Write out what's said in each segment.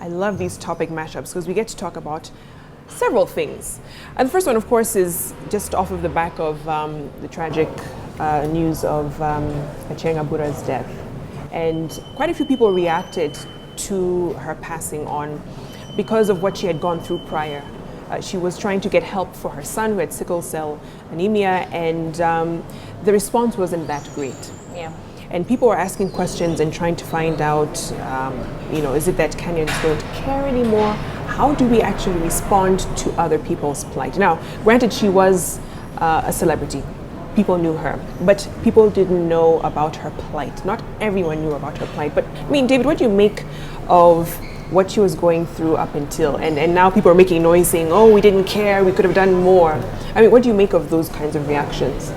I love these topic mashups because we get to talk about several things. And the first one, of course, is just off of the back of the tragic news of Achieng Abura's death. And quite a few people reacted to her passing on because of what she had gone through prior. She was trying to get help for her son who had sickle cell anemia, and the response wasn't that great. Yeah. And people were asking questions and trying to find out, is it that Kenyans don't care anymore? How do we actually respond to other people's plight? Now, granted, she was a celebrity. People knew her, but people didn't know about her plight. Not everyone knew about her plight. But I mean, David, what do you make of what she was going through up until, and now people are making noise saying, oh, we didn't care, we could have done more. I mean, what do you make of those kinds of reactions?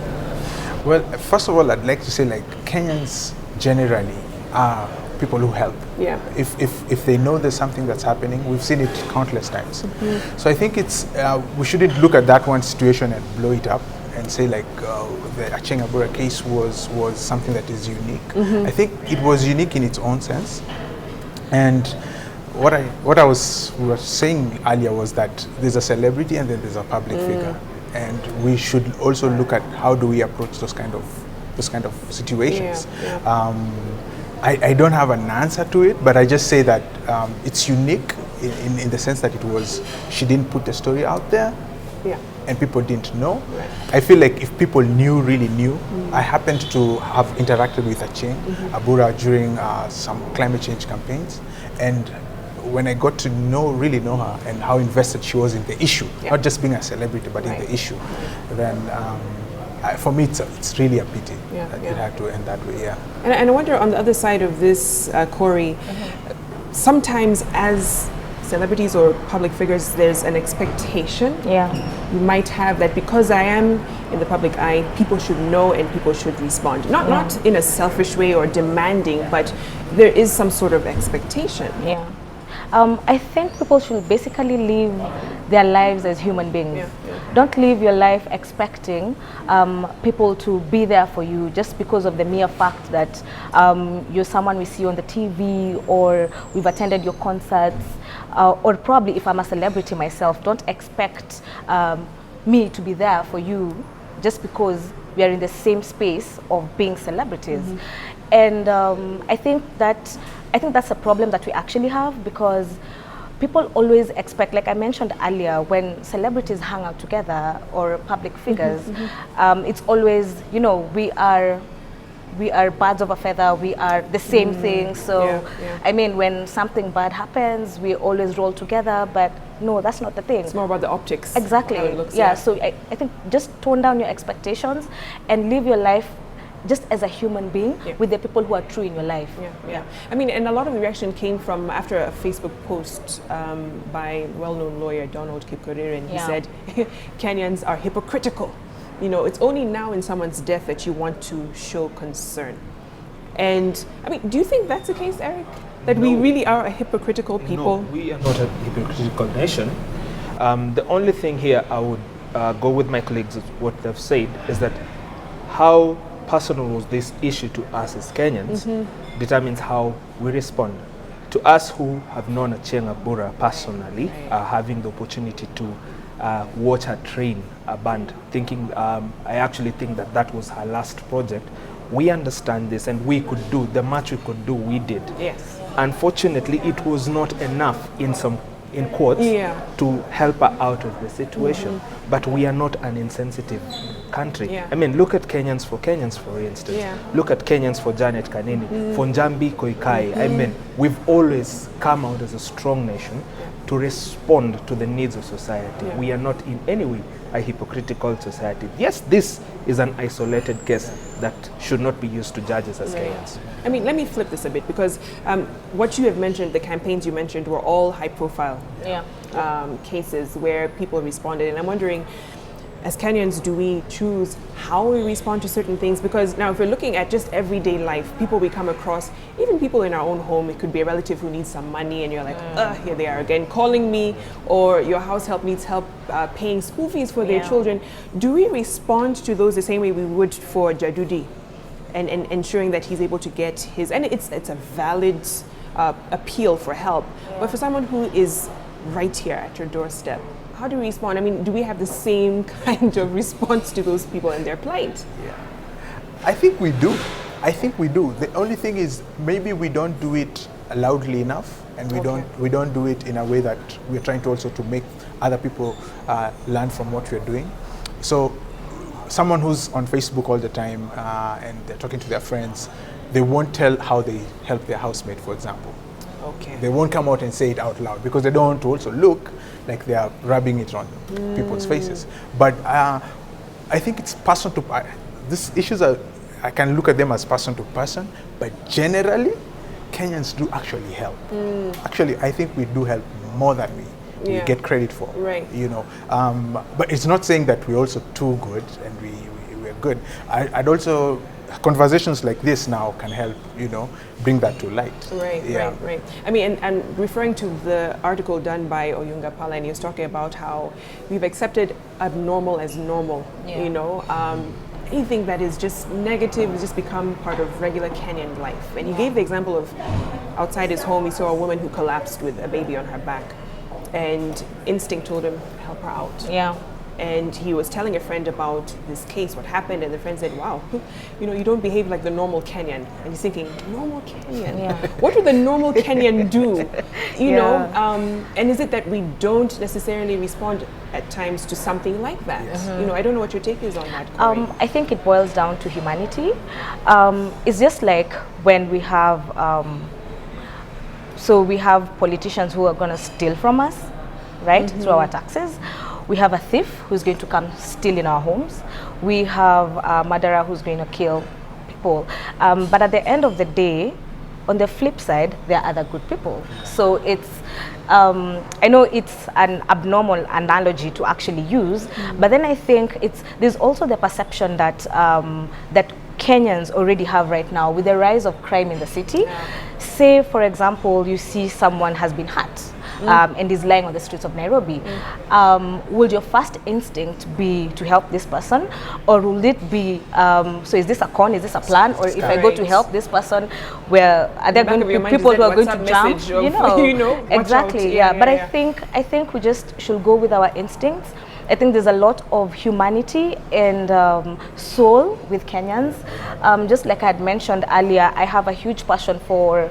Well, first of all, I'd like to say, Kenyans generally are people who help. Yeah. If they know there's something that's happening, we've seen it countless times. Mm-hmm. So I think it's we shouldn't look at that one situation and blow it up and say the Achieng Abura case was something that is unique. Mm-hmm. I think it was unique in its own sense. And what I was saying earlier was that there's a celebrity and then there's a public figure, and we should also look at how do we approach those kind of situations. Yeah, yeah. I don't have an answer to it, but I just say that it's unique in the sense that she didn't put the story out there. Yeah. And people didn't know. Right. I feel like if people really knew, I happened to have interacted with Achieng Abura during some climate change campaigns, and when I got to really know her and how invested she was in the issue, not just being a celebrity, but in the issue, then for me it's really a pity that it had to end that way. Yeah. And I wonder, on the other side of this, Corey, sometimes as celebrities or public figures, there's an expectation. Yeah. You might have that because I am in the public eye, people should know and people should respond. Not in a selfish way or demanding, but there is some sort of expectation. Yeah. I think people should basically live their lives as human beings. Yeah, yeah. Don't live your life expecting people to be there for you just because of the mere fact that you're someone we see on the TV, or we've attended your concerts, or probably if I'm a celebrity myself, don't expect me to be there for you just because we are in the same space of being celebrities. And I think that's a problem that we actually have, because people always expect, like I mentioned earlier, when celebrities hang out together or public figures, it's always, we are birds of a feather, we are the same thing. So, I mean, when something bad happens, we always roll together, but no, that's not the thing. It's more about the optics. Exactly. How it looks, So I think just tone down your expectations and live your life just as a human being with the people who are true in your life. Yeah. I mean, and a lot of the reaction came from after a Facebook post by well-known lawyer Donald Kipkorir, and he said, Kenyans are hypocritical. It's only now in someone's death that you want to show concern. And I mean, do you think that's the case, Eric? That we really are a hypocritical people? No, we are not a hypocritical nation. The only thing here I would go with my colleagues, what they've said, is that how personal was this issue to us as Kenyans determines how we respond. To us who have known Achieng Abura personally, having the opportunity to watch her train a band, thinking, I actually think that was her last project. We understand this, and we could do the much we could do, we did. Yes. Unfortunately, it was not enough in quotes to help her out of the situation. But we are not an insensitive country. I mean, look at Kenyans, for instance. Look at Kenyans for Janet Kanini, for Njambi Koikai. I mean, we've always come out as a strong nation to respond to the needs of society. We are not in any way a hypocritical society. Yes, this is an isolated case that should not be used to judge us as Kenyans. I mean, let me flip this a bit, because what you have mentioned, the campaigns you mentioned, were all high-profile cases where people responded. And I'm wondering, as Kenyans, do we choose how we respond to certain things? Because now if we're looking at just everyday life, people we come across, even people in our own home, it could be a relative who needs some money and you're like, here they are again calling me, or your house help needs help paying school fees for their children. Do we respond to those the same way we would for Jadudi, and ensuring that he's able to get his, and it's a valid appeal for help. But for someone who is right here at your doorstep, how do we respond? I mean, do we have the same kind of response to those people and their plight? Yeah, I think we do. I think we do. The only thing is maybe we don't do it loudly enough, and we don't do it in a way that we're trying to also to make other people learn from what we're doing. So someone who's on Facebook all the time and they're talking to their friends, they won't tell how they help their housemate, for example. Okay. They won't come out and say it out loud because they don't want to also look like they are rubbing it on people's faces. But I think it's person to these issues are, I can look at them as person to person, but generally Kenyans do actually help. Actually, I think we do help more than we get credit for. Right. You know, but it's not saying that we're also too good and we're good. I'd also, conversations like this now can help, you know, bring that to light. Right, right. I mean, and referring to the article done by Oyunga Pala, and he was talking about how we've accepted abnormal as normal, you know. Anything that is just negative has just become part of regular Kenyan life. And he gave the example of outside his home, he saw a woman who collapsed with a baby on her back. And instinct told him, help her out. Yeah. And he was telling a friend about this case, what happened, and the friend said, wow, you know, you don't behave like the normal Kenyan. And he's thinking, normal Kenyan? Yeah. What would the normal Kenyan do? You know, and is it that we don't necessarily respond at times to something like that? You know, I don't know what your take is on that, Corey. I think it boils down to humanity. It's just like when we have, so we have politicians who are going to steal from us, right, through our taxes. We have a thief who's going to come steal in our homes. We have a murderer who's going to kill people. But at the end of the day, on the flip side, there are other good people. So it's, I know it's an abnormal analogy to actually use, but then I think there's also the perception that, that Kenyans already have right now with the rise of crime in the city. Say, for example, you see someone has been hurt. And is lying on the streets of Nairobi. Would your first instinct be to help this person, or will it be, so is this a con, is this a plan, or if I go to help this person, where are there going to be people who are going to jump? You know, exactly, But I think we just should go with our instincts. I think there's a lot of humanity and soul with Kenyans. Just like I had mentioned earlier, I have a huge passion for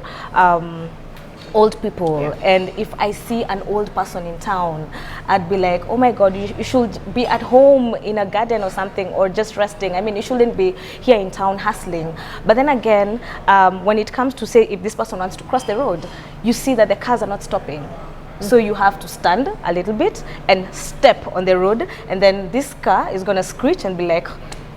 old people, and if I see an old person in town, I'd be like, oh my God, you should be at home in a garden or something, or just resting. I mean, you shouldn't be here in town hustling. But then again, when it comes to say if this person wants to cross the road, you see that the cars are not stopping. So you have to stand a little bit and step on the road, and then this car is going to screech and be like,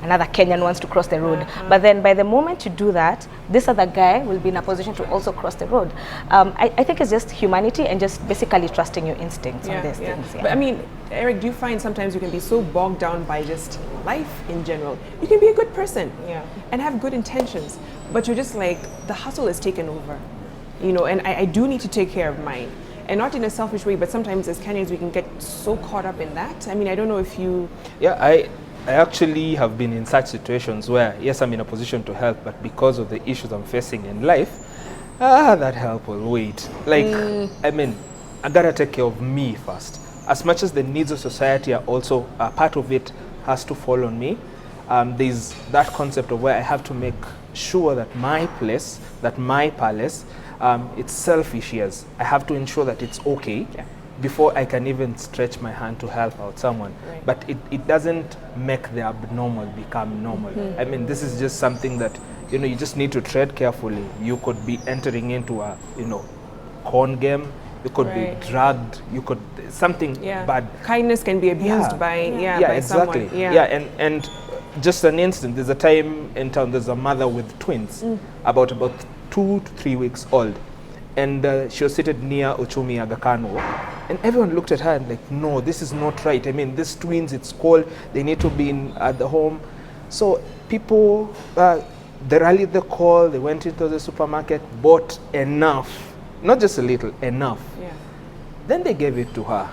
another Kenyan wants to cross the road. But then by the moment you do that, this other guy will be in a position to also cross the road. I think it's just humanity and just basically trusting your instincts on these things. But I mean, Eric, do you find sometimes you can be so bogged down by just life in general? You can be a good person and have good intentions, but you're just like, the hustle is taken over, you know, and I do need to take care of mine. And not in a selfish way, but sometimes as Kenyans, we can get so caught up in that. I mean, I don't know if you... Yeah, I actually have been in such situations where, yes, I'm in a position to help, but because of the issues I'm facing in life, that help will wait. Like, I mean, I gotta take care of me first. As much as the needs of society are also part of it, has to fall on me. There's that concept of where I have to make sure that my place, that my palace, it's self-issues. I have to ensure that it's okay before I can even stretch my hand to help out someone. But it doesn't make the abnormal become normal. I mean, this is just something that, you know, you just need to tread carefully. You could be entering into a, you know, con game. You could be drugged. You could, something bad. Kindness can be abused by by exactly. someone. And just an instant, there's a time in town, there's a mother with twins, about 2 to 3 weeks old. And she was seated near Uchumi Aga Khan Walk. And everyone looked at her and like, no, this is not right. I mean, these twins, it's cold. They need to be at the home. So people, they rallied the call. They went into the supermarket, bought enough. Not just a little, enough. Then they gave it to her.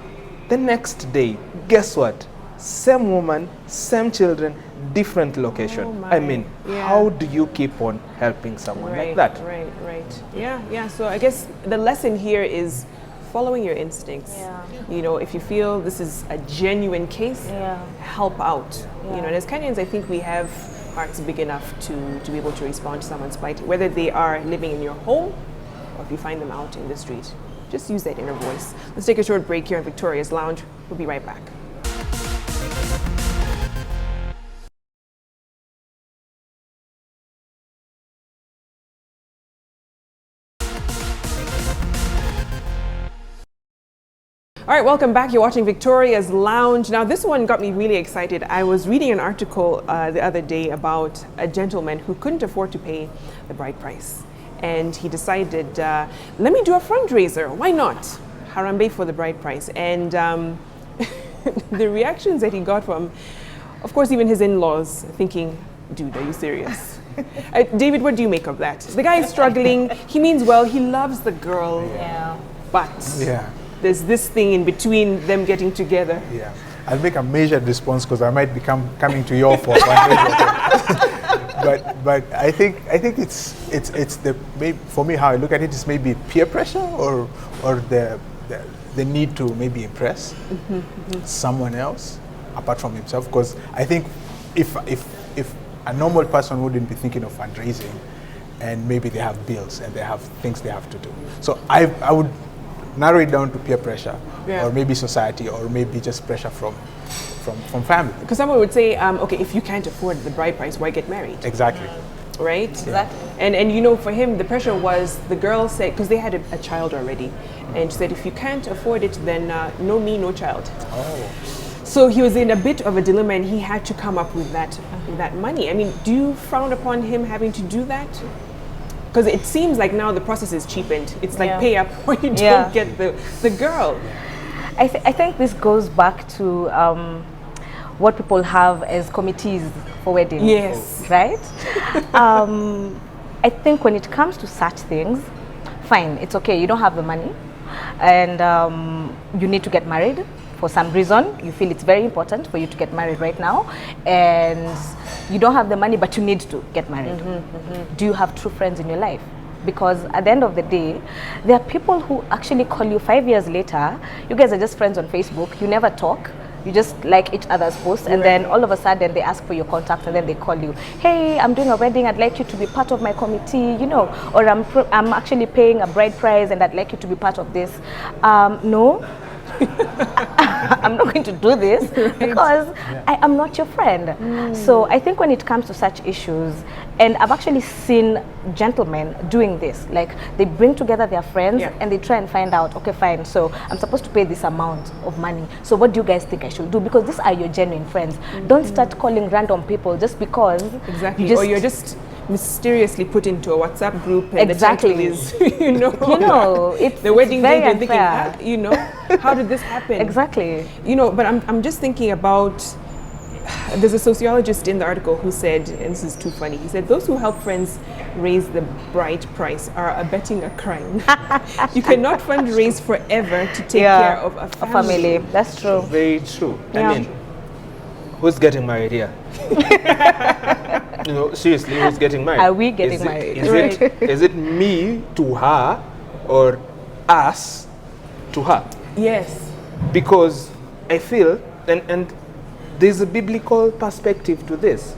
The next day, guess what? Same woman, same children, different location. Oh I mean, yeah. how do you keep on helping someone like that? Right. Yeah. So I guess the lesson here is following your instincts. Yeah. You know, if you feel this is a genuine case, help out. Yeah. You know, and as Kenyans, I think we have hearts big enough to be able to respond to someone's plight, whether they are living in your home or if you find them out in the street. Just use that inner voice. Let's take a short break here in Victoria's Lounge. We'll be right back. All right, welcome back. You're watching Victoria's Lounge. Now, this one got me really excited. I was reading an article the other day about a gentleman who couldn't afford to pay the bride price. And he decided, let me do a fundraiser. Why not? Harambe for the bride price. And the reactions that he got from, of course, even his in-laws thinking, dude, are you serious? David, what do you make of that? The guy is struggling. He means well. He loves the girl. Yeah. But there's this thing in between them getting together. Yeah, I'll make a measured response because I might be coming to your for but I think it's the maybe for me how I look at it is maybe peer pressure or the need to maybe impress someone else apart from himself, because I think if a normal person wouldn't be thinking of fundraising and maybe they have bills and they have things they have to do, so I would narrow it down to peer pressure, or maybe society, or maybe just pressure from family. Because someone would say, okay, if you can't afford the bride price, why get married? Exactly. Right? Exactly. And you know, for him, the pressure was the girl said, because they had a child already, and she said, if you can't afford it, then no me, no child. Oh. So he was in a bit of a dilemma, and he had to come up with that money. I mean, do you frown upon him having to do that? Because it seems like now the process is cheapened. It's like pay up when you don't get the girl. I think this goes back to what people have as committees for weddings. Yes. Right? I think when it comes to such things, fine, it's okay. You don't have the money and you need to get married. For some reason, you feel it's very important for you to get married right now, and you don't have the money, but you need to get married. Do you have true friends in your life? Because at the end of the day, there are people who actually call you 5 years later. You guys are just friends on Facebook. You never talk. You just like each other's posts, and then all of a sudden they ask for your contact, and then they call you. Hey, I'm doing a wedding. I'd like you to be part of my committee, you know, or I'm actually paying a bride price, and I'd like you to be part of this. No. I'm not going to do this because I am not your friend. So I think when it comes to such issues, and I've actually seen gentlemen doing this, like they bring together their friends and they try and find out, okay, fine, so I'm supposed to pay this amount of money. So what do you guys think I should do? Because these are your genuine friends. Don't start calling random people just because. Exactly. Or you're just mysteriously put into a WhatsApp group, and the title is, you know, it's the wedding very date. You're thinking, unfair. you know, how did this happen? Exactly. You know, but I'm just thinking about. There's a sociologist in the article who said, and this is too funny. He said, those who help friends raise the bride price are abetting a crime. You cannot fundraise forever to take care of a family. That's true. Very true. I mean, who's getting married here? You know, seriously, who's getting married? Are we getting married? Is it me to her or us to her? Yes. Because I feel, and there's a biblical perspective to this.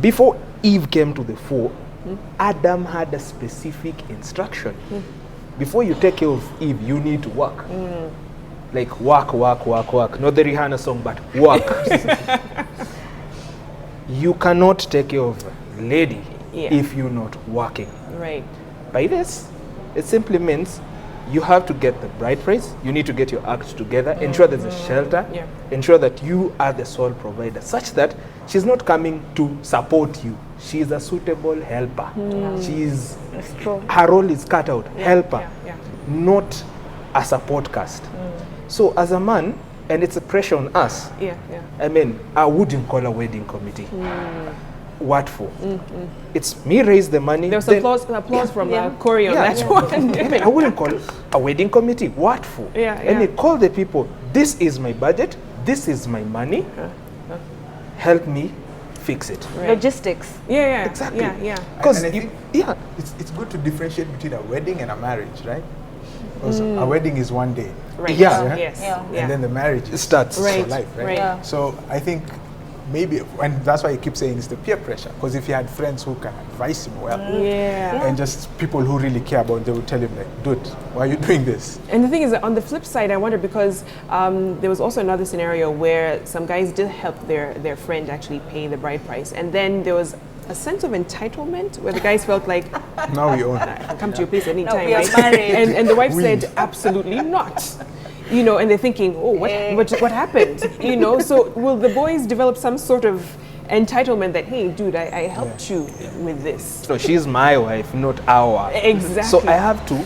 Before Eve came to the fore, Adam had a specific instruction. Before you take care of Eve, you need to work. Like work. Not the Rihanna song, but work. You cannot take care of a lady if you're not working. Right. By this, it simply means you have to get the bride price, you need to get your act together, ensure there's a shelter, ensure that you are the sole provider, such that she's not coming to support you. She's a suitable helper. She's her role is cut out, helper, not a support cast. So as a man, and it's a pressure on us. I mean, I wouldn't call a wedding committee. What for? It's me raise the money. There was applause from Corey on that one. I mean, I wouldn't call a wedding committee. What for? I mean, call the people. This is my budget. This is my money. Help me fix it. Right. Logistics. Yeah. Exactly. Yeah. Because And I think it's good to differentiate between a wedding and a marriage, right? Because a wedding is one day. Right. Yeah. Yes. Yeah. And then the marriage Starts. for Right. life, right? Right. Yeah. So I think maybe, and that's why you keep saying it's the peer pressure. Because if you had friends who can advise him well, Yeah. and just people who really care about it, they would tell him like, dude, why are you doing this? And the thing is that on the flip side, I wonder because there was also another scenario where some guys did help their friend actually pay the bride price, and then there was a sense of entitlement where the guys felt like, Now we own. I'll come to your place anytime, we are right? married. And the wife said, absolutely not. You know, and they're thinking, oh, what happened? You know, so will the boys develop some sort of entitlement that, hey, dude, I helped you with this? So she's my wife, not our. Exactly. So I have to,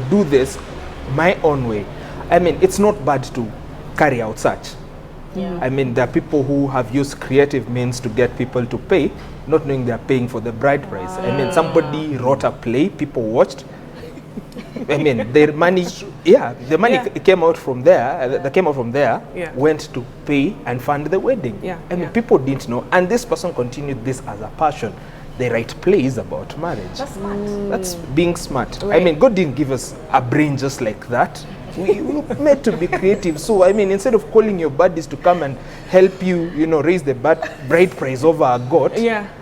do this my own way. I mean, it's not bad to carry out such. Yeah. I mean, there are people who have used creative means to get people to pay, not knowing they're paying for the bride price. I mean, somebody wrote a play, people watched. I mean, their money, the money came out from there, that came out from there, went to pay and fund the wedding. I mean, people didn't know. And this person continued this as a passion. They write plays about marriage. That's smart. That's being smart. Right. I mean, God didn't give us a brain just like that. We were meant to be creative. So, I mean, instead of calling your buddies to come and help you, raise the bride price over a goat,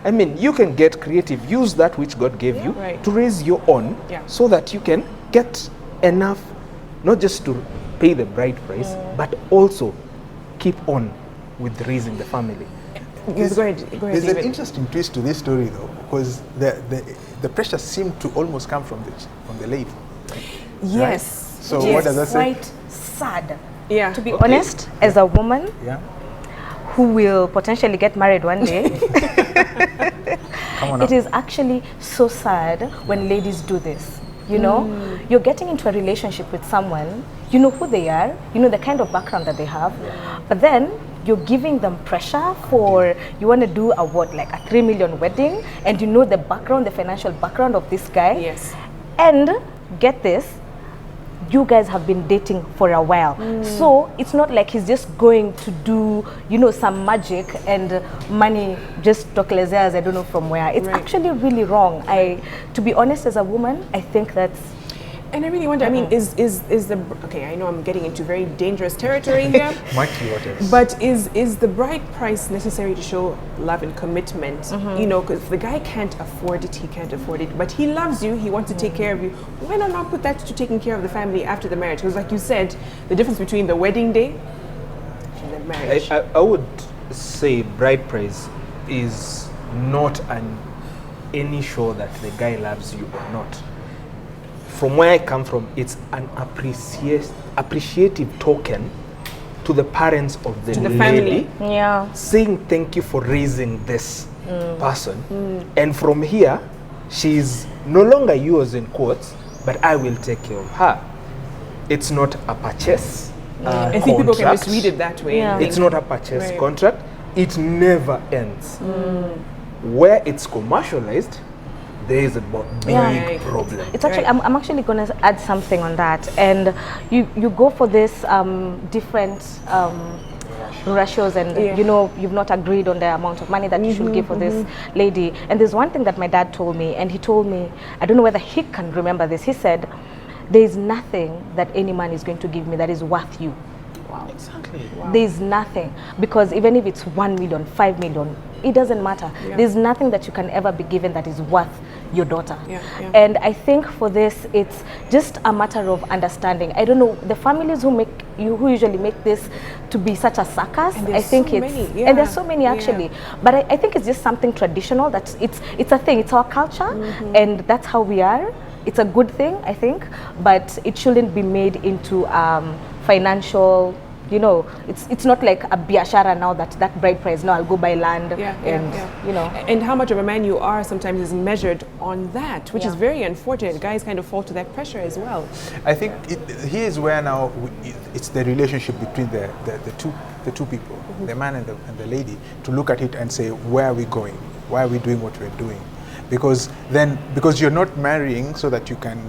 I mean, you can get creative. Use that which God gave you to raise your own so that you can get enough, not just to pay the bride price, but also keep on with raising the family. Yes, go ahead, There's an David. interesting twist to this story, though, because the pressure seemed to almost come from the lady. Yes. So what does that say? Quite sad. Yeah. To be honest, as a woman who will potentially get married one day, Come on it up. is actually so sad when ladies do this. You know, you're getting into a relationship with someone, you know who they are, you know the kind of background that they have, but then you're giving them pressure for, you want to do like a 3 million wedding, and you know the background, the financial background of this guy. Yes. And get this, you guys have been dating for a while. So it's not like he's just going to do, some magic and money just tokelezea, I don't know from where. It's actually really wrong. To be honest, as a woman, I think that's... And I really wonder, I mean, is the, okay, I know I'm getting into very dangerous territory here. Murky waters. But is the bride price necessary to show love and commitment? You know, because the guy can't afford it, he can't afford it, but he loves you, he wants to take care of you. Why not put that to taking care of the family after the marriage? Because like you said, the difference between the wedding day and the marriage. I would say bride price is not any show that the guy loves you or not. From where I come from, it's an appreciative token to the parents of the lady, saying thank you for raising this person. And from here, she's no longer yours in quotes, but I will take care of her. It's not a purchase. I think people can misread it that way. It's not a purchase contract. It never ends. Where it's commercialized, there is a big problem. It's actually, I'm actually going to add something on that. And you go for this different ratios, and you've not agreed on the amount of money that you should give for this lady. And there's one thing that my dad told me, and he told me, I don't know whether he can remember this. He said, there is nothing that any man is going to give me that is worth you. Wow. Exactly. Wow. There's nothing, because even if it's 1 million, 5 million, it doesn't matter. There's nothing that you can ever be given that is worth your daughter. And I think for this, it's just a matter of understanding. I don't know, the families who usually make this to be such a circus, I think so it's many, and there's so many actually, but I think it's just something traditional, that it's a thing, it's our culture, and that's how we are. It's a good thing, I think, but it shouldn't be made into financial, it's not like a biashara now, that bride price, no, I'll go buy land, And how much of a man you are sometimes is measured on that, which is very unfortunate. Guys kind of fall to that pressure as well. I think here is where now it's the relationship between the two people, the man and the lady, to look at it and say, where are we going? Why are we doing what we're doing? Because you're not marrying so that you can,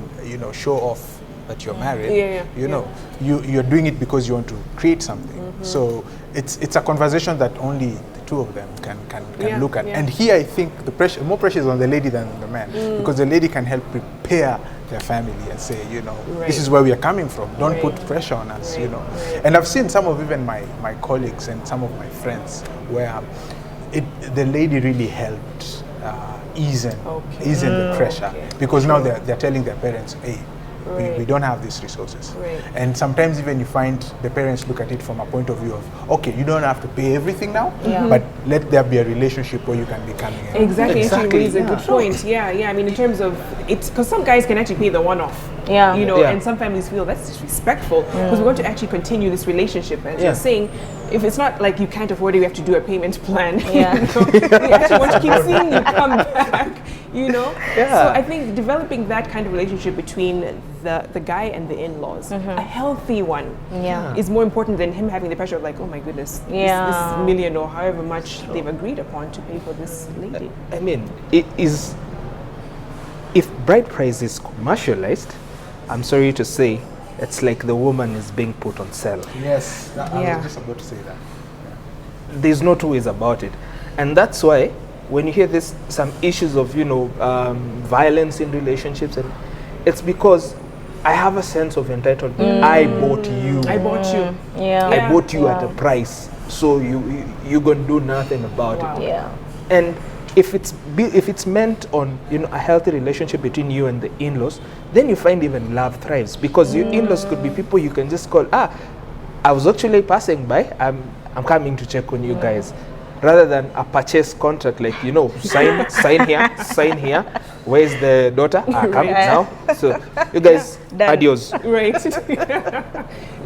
show off that you're married. You're doing it because you want to create something. So it's a conversation that only the two of them can look at. And here I think the pressure, more pressure is on the lady than on the man, because the lady can help prepare their family and say, you know, this is where we are coming from. Don't put pressure on us, you know. And I've seen some of even my colleagues and some of my friends where the lady really helped easing the pressure, because now they're telling their parents, hey, we don't have these resources. And sometimes even you find the parents look at it from a point of view of, okay, you don't have to pay everything now, but let there be a relationship where you can be coming in. Exactly. It's a good point. I mean, in terms of it's because some guys can actually pay the one-off. You know, and some families feel that's disrespectful because we want to actually continue this relationship. As you're saying, if it's not like you can't afford it, we have to do a payment plan. You know? We actually want to keep seeing you come back. You know, so I think developing that kind of relationship between the guy and the in-laws, a healthy one, is more important than him having the pressure of like, oh my goodness, this million or however much they've agreed upon to pay for this lady. I mean, it is, if bride price is commercialized, I'm sorry to say, it's like the woman is being put on sale. Yes, I was just about to say that. There's no two ways about it, and that's why when you hear this, some issues of, you know, violence in relationships, and it's because I have a sense of entitlement. I bought you. I bought you. I bought you at a price, so you're gonna do nothing about it. And if it's meant on, you know, a healthy relationship between you and the in-laws, then you find even love thrives, because your in-laws could be people you can just call. I was actually passing by. I'm coming to check on you guys. Rather than a purchase contract, like, you know, sign here. Where's the daughter? Come now. So you guys, adios.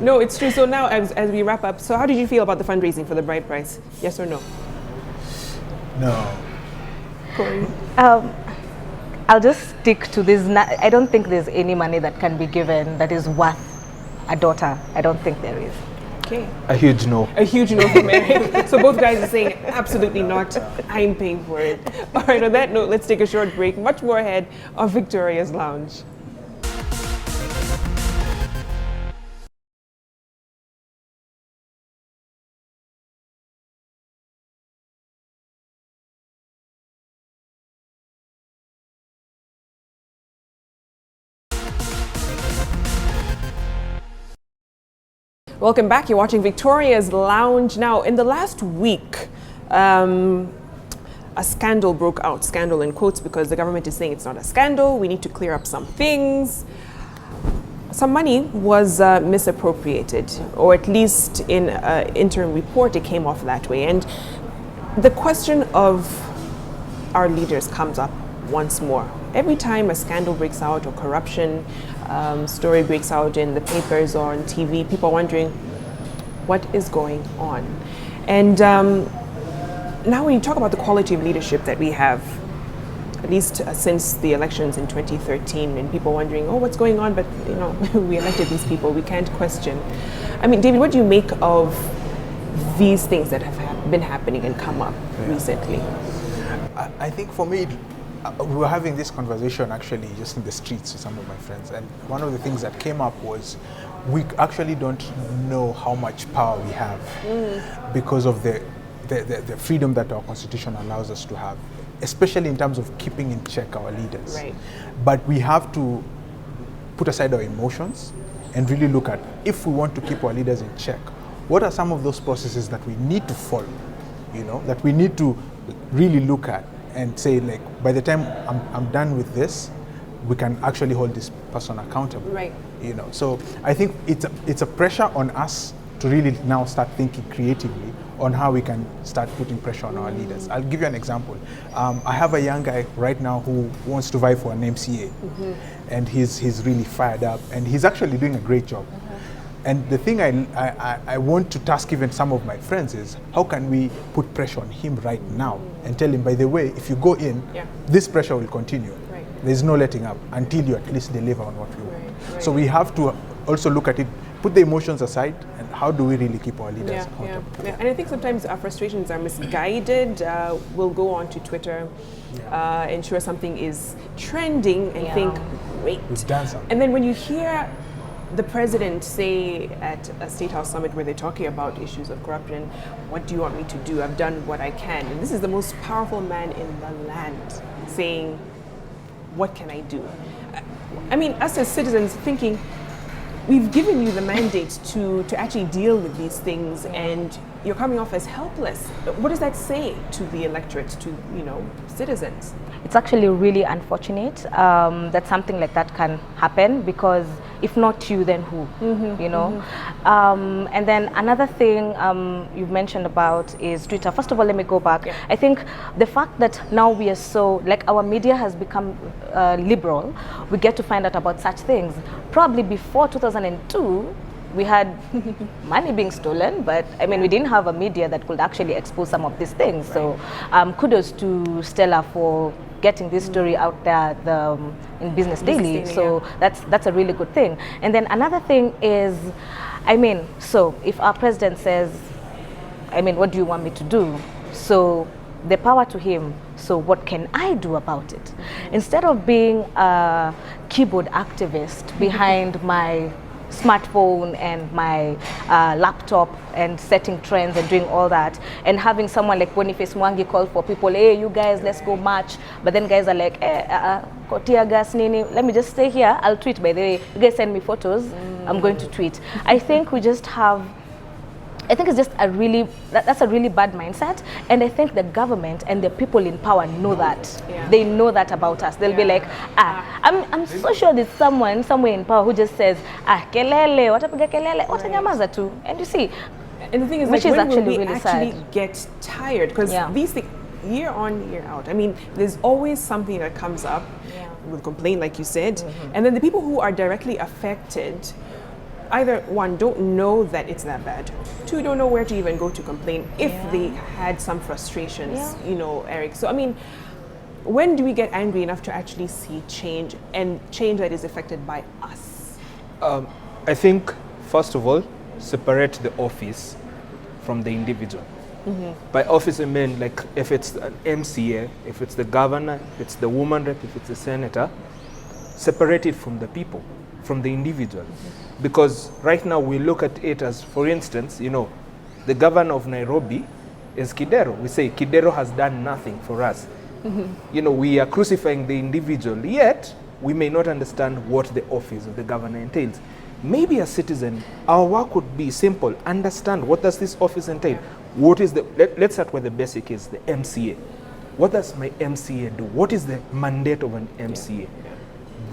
No, it's true. So now, as we wrap up, so how did you feel about the fundraising for the bride price? Yes or no? No. Corey? I'll just stick to this. I don't think there's any money that can be given that is worth a daughter. I don't think there is. Okay. A huge no. A huge no from Eric. So both guys are saying absolutely not. I'm paying for it. All right, on that note, let's take a short break. Much more ahead of Victoria's Lounge. Welcome back. You're watching Victoria's Lounge. Now, in the last week, a scandal broke out. Scandal in quotes, because the government is saying it's not a scandal. We need to clear up some things. Some money was misappropriated, or at least in an interim report, it came off that way. And the question of our leaders comes up once more. Every time a scandal breaks out or corruption story breaks out in the papers or on TV, people are wondering what is going on. And now when you talk about the quality of leadership that we have, at least since the elections in 2013, and people wondering, oh, what's going on? But, you know, we elected these people, we can't question. I mean, David, what do you make of these things that have been happening and come up recently? I think for me, we were having this conversation actually just in the streets with some of my friends, and one of the things that came up was we actually don't know how much power we have because of the freedom that our constitution allows us to have, especially in terms of keeping in check our leaders. But we have to put aside our emotions and really look at, if we want to keep our leaders in check, what are some of those processes that we need to follow, you know, that we need to really look at and say, like, by the time I'm done with this, we can actually hold this person accountable. You know, so I think it's a pressure on us to really now start thinking creatively on how we can start putting pressure on our leaders. I'll give you an example. I have a young guy right now who wants to vie for an MCA, and he's really fired up, and he's actually doing a great job. And the thing I want to task even some of my friends is, how can we put pressure on him right now and tell him, by the way, if you go in, this pressure will continue. There's no letting up until you at least deliver on what we want. So we have to also look at it, put the emotions aside, and how do we really keep our leaders accountable? And I think sometimes our frustrations are misguided. We'll go on to Twitter, ensure something is trending, and think, great. We've done something. And then when you hear the president say at a State House summit where they're talking about issues of corruption, what do you want me to do? I've done what I can. And this is the most powerful man in the land saying, what can I do? I mean, us as citizens thinking, we've given you the mandate to actually deal with these things, and you're coming off as helpless. What does that say to the electorate, to citizens? It's actually really unfortunate that something like that can happen, because if not you, then who? And then another thing you've mentioned about is Twitter. First of all, let me go back. I think the fact that now we are so, like, our media has become liberal, we get to find out about such things. Probably before 2002, we had money being stolen, but I mean, we didn't have a media that could actually expose some of these things. So kudos to Stella for getting this story out there in Business Daily. So that's a really good thing. And then another thing is, I mean, so if our president says, I mean, what do you want me to do? So the power to him. So what can I do about it? Instead of being a keyboard activist behind my smartphone and my laptop and setting trends and doing all that, and having someone like Boniface Mwangi call for people, hey, you guys, let's go march. But then guys are like, tear gas, nini, let me just stay here. I'll tweet, by the way. You guys send me photos. I'm going to tweet. I think we just have, I think it's just a really, that's a really bad mindset. And I think the government and the people in power know that. They know that about us. They'll be like, I'm so sure there's someone somewhere in power who just says, kelele, watapiga kelele, watanyamaza tu. And you see, and the thing is, which like, is when actually will we really actually sad. get tired? Because these things, year on, year out, I mean, there's always something that comes up with complaint, like you said. And then the people who are directly affected, either one, don't know that it's that bad. Two, don't know where to even go to complain if they had some frustrations, Eric. So, I mean, when do we get angry enough to actually see change, and change that is affected by us? I think, first of all, separate the office from the individual. By office, I mean, like, if it's an MCA, if it's the governor, if it's the woman rep, if it's the senator, separate it from the people, from the individual. Because right now we look at it as, for instance, the governor of Nairobi is Kidero. We say Kidero has done nothing for us. We are crucifying the individual, yet we may not understand what the office of the governor entails. Maybe as citizen, our work would be simple. Understand, what does this office entail? What is let's start where the basic is, the MCA. What does my MCA do? What is the mandate of an MCA?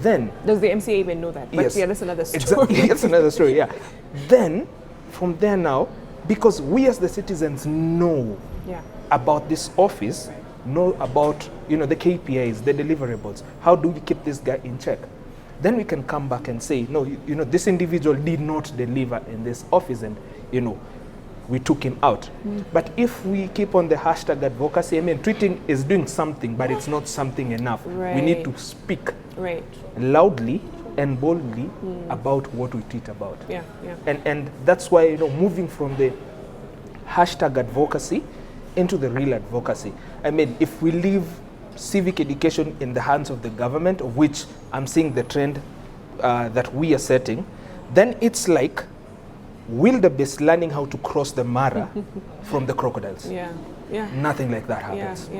Then, does the MCA even know that? But yes, that's another story. Exactly, that's another story, Then, from there now, because we as the citizens know about this office, know about the KPIs, the deliverables, how do we keep this guy in check? Then we can come back and say, no, this individual did not deliver in this office, and we took him out. But if we keep on the hashtag advocacy, I mean, tweeting is doing something, but it's not something enough. We need to speak loudly and boldly about what we tweet about. And that's why, moving from the hashtag advocacy into the real advocacy. I mean, if we leave civic education in the hands of the government, of which I'm seeing the trend that we are setting, then it's like wildebeest learning how to cross the Mara from the crocodiles. Nothing like that happens.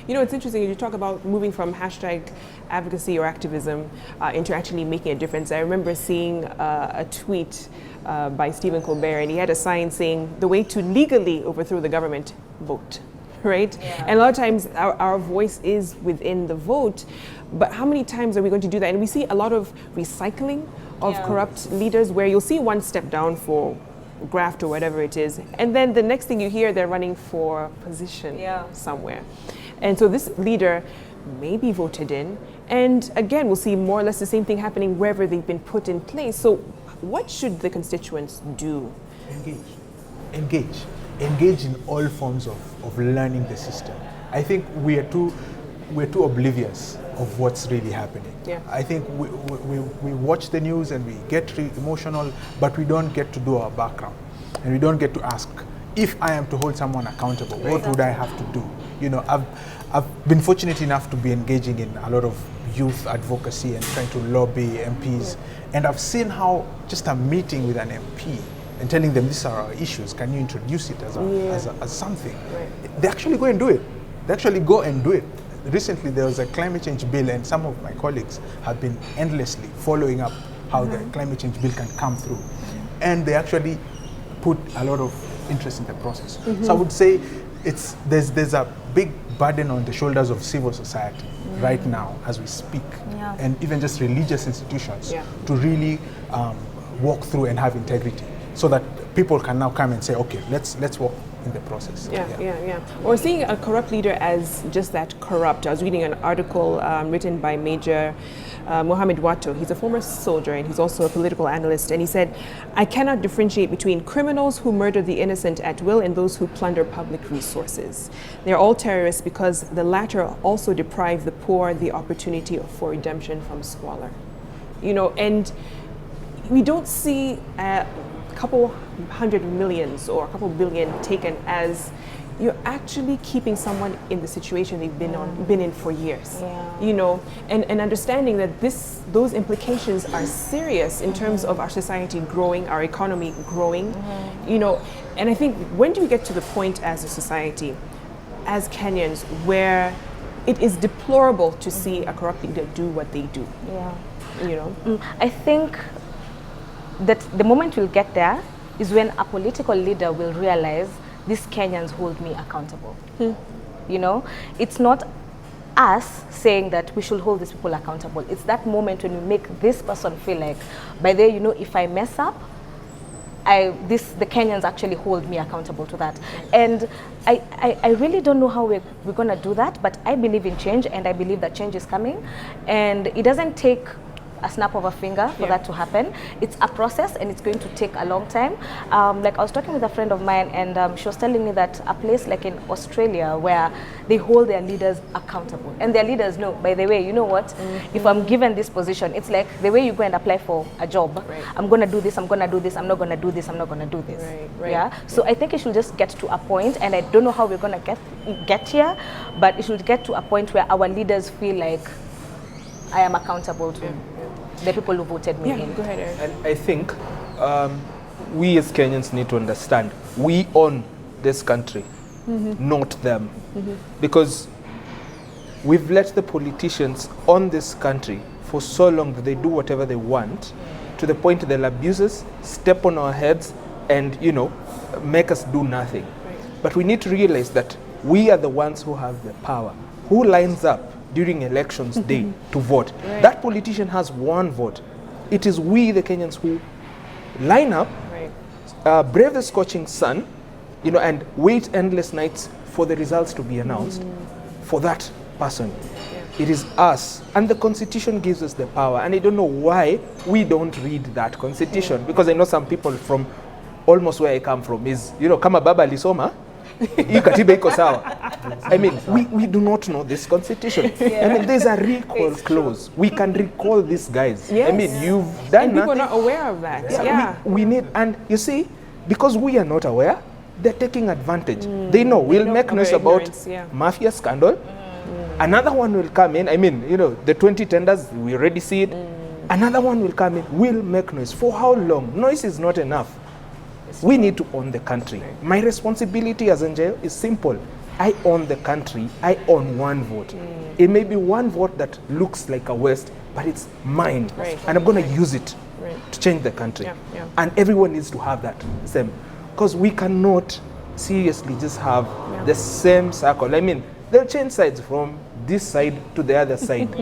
It's interesting, you talk about moving from hashtag advocacy or activism into actually making a difference. I remember seeing a tweet by Stephen Colbert, and he had a sign saying, the way to legally overthrow the government, vote. Right? And a lot of times our voice is within the vote, but how many times are we going to do that? And we see a lot of recycling of corrupt leaders, where you'll see one step down for graft or whatever it is, and then the next thing you hear, they're running for position somewhere. And so this leader may be voted in, and again, we'll see more or less the same thing happening wherever they've been put in place. So what should the constituents do? Engage in all forms of learning the system. I think we're too oblivious of what's really happening. I think we watch the news and we get emotional, but we don't get to do our background, and we don't get to ask, if I am to hold someone accountable, what would I have to do? I've been fortunate enough to be engaging in a lot of youth advocacy and trying to lobby MPs. And I've seen how just a meeting with an MP and telling them these are our issues, can you introduce it as something? Right. They actually go and do it. They actually go and do it. Recently there was a climate change bill, and some of my colleagues have been endlessly following up how the climate change bill can come through. And they actually put a lot of interest in the process. So I would say there's a big burden on the shoulders of civil society right now as we speak, and even just religious institutions to really walk through and have integrity, so that people can now come and say, okay, let's walk in the process. Or seeing a corrupt leader as just that corrupt. I was reading an article written by Major Mohamed Watto. He's a former soldier and he's also a political analyst, and he said, I cannot differentiate between criminals who murder the innocent at will and those who plunder public resources. They're all terrorists because the latter also deprive the poor the opportunity for redemption from squalor. You know, and we don't see couple hundred millions or a couple billion taken as you're actually keeping someone in the situation they've been in for years. You know, and understanding that those implications are serious in terms of our society growing, our economy growing. You know, and I think, when do we get to the point as a society, as Kenyans, where it is deplorable to see a corrupt leader do what they do? You know, I think that the moment we'll get there is when a political leader will realize these Kenyans hold me accountable. You know, it's not us saying that we should hold these people accountable. It's that moment when we make this person feel like, by the way, you know, if I mess up, the Kenyans actually hold me accountable to that. And I really don't know how we're going to do that, but I believe in change, and I believe that change is coming. And it doesn't take a snap of a finger for that to happen. It's a process, and it's going to take a long time. Like, I was talking with a friend of mine, and she was telling me that a place like in Australia, where they hold their leaders accountable, and their leaders know, by the way, you know what, if I'm given this position, it's like the way you go and apply for a job. I'm going to do this, I'm going to do this, I'm not going to do this, I'm not going to do this. Yeah. So I think it should just get to a point, and I don't know how we're going to get here, but it should get to a point where our leaders feel like, I am accountable to the people who voted me in. Go ahead, Eric. And I think we as Kenyans need to understand, we own this country, not them. Because we've let the politicians own this country for so long that they do whatever they want, to the point they'll abuse us, step on our heads, and, you know, make us do nothing. But we need to realize that we are the ones who have the power. Who lines up during elections day to vote? That politician has one vote. It is we, the Kenyans, who line up, brave the scorching sun, you know, and wait endless nights for the results to be announced for that person. It is us, and the Constitution gives us the power. And I don't know why we don't read that Constitution, because I know some people from almost where I come from is, you know, kama baba alisoma, hii katiba iko sawa. I mean, we do not know this Constitution. I mean, there's a recall clause. We can recall these guys. I mean, you've done and people are not aware of that. We need, and you see, because we are not aware, they're taking advantage. They know we'll make noise about mafia scandal. Another one will come in. I mean, you know, the 20 tenders, we already see it. Another one will come in. We'll make noise. For how long? Noise is not enough. We need to own the country. My responsibility as Angel is simple. I own the country. I own one vote. It may be one vote that looks like a waste, but it's mine. And I'm going to use it to change the country. And everyone needs to have that same. Because we cannot seriously just have the same circle. I mean, they'll change sides from this side to the other side.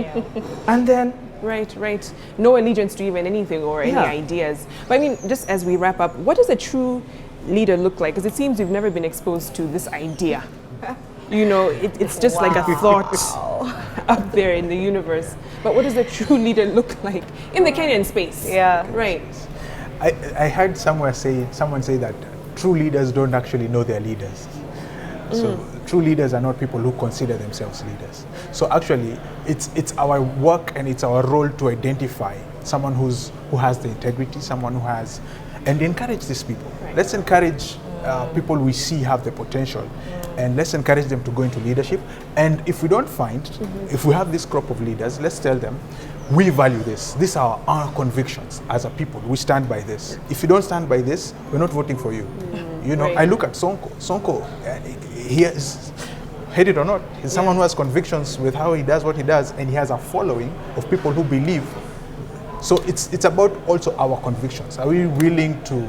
And then Right. No allegiance to even anything or any ideas. But I mean, just as we wrap up, what does a true leader look like? Because it seems we've never been exposed to this idea. You know, it's just like a thought up there in the universe. But what does a true leader look like in the Kenyan space? Right. I heard someone say that true leaders don't actually know their leaders. So true leaders are not people who consider themselves leaders. So actually, it's our work and it's our role to identify someone who has the integrity, someone who has, and encourage these people. Let's encourage people we see have the potential, and let's encourage them to go into leadership. And if we don't find, if we have this crop of leaders, let's tell them, we value this. These are our convictions as a people. We stand by this. If you don't stand by this, we're not voting for you. You know, Right. I look at Sonko. Sonko, he is, hate it or not, he's someone who has convictions with how he does what he does, and he has a following of people who believe. So it's about also our convictions. Are we willing to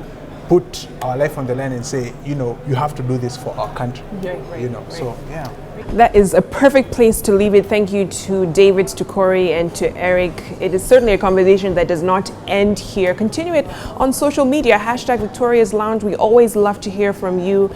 put our life on the line and say, you know, you have to do this for our country? Right, You know, right. so yeah. That is a perfect place to leave it. Thank you to David, to Corey, and to Eric. It is certainly a conversation that does not end here. Continue it on social media, #Victoria's Lounge. We always love to hear from you.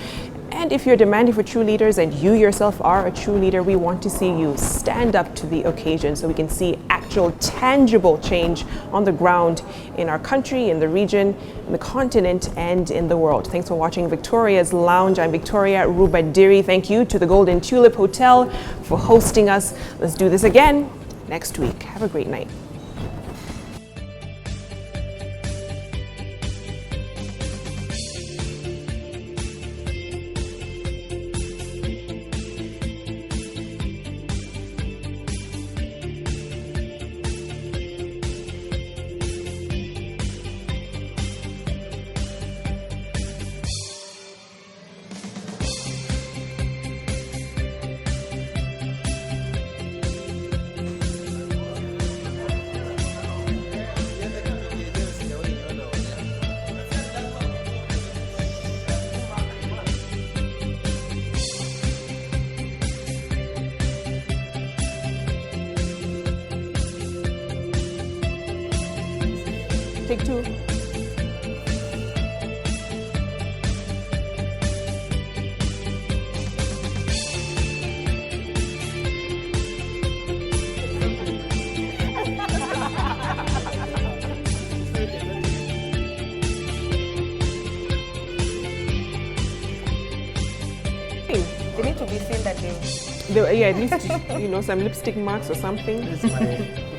And if you're demanding for true leaders and you yourself are a true leader, we want to see you stand up to the occasion so we can see actual tangible change on the ground in our country, in the region, in the continent, and in the world. Thanks for watching Victoria's Lounge. I'm Victoria Rubadiri. Thank you to the Golden Tulip Hotel for hosting us. Let's do this again next week. Have a great night. Take two. They need to be seen that they Yeah, at least, you know, some lipstick marks or something. It's my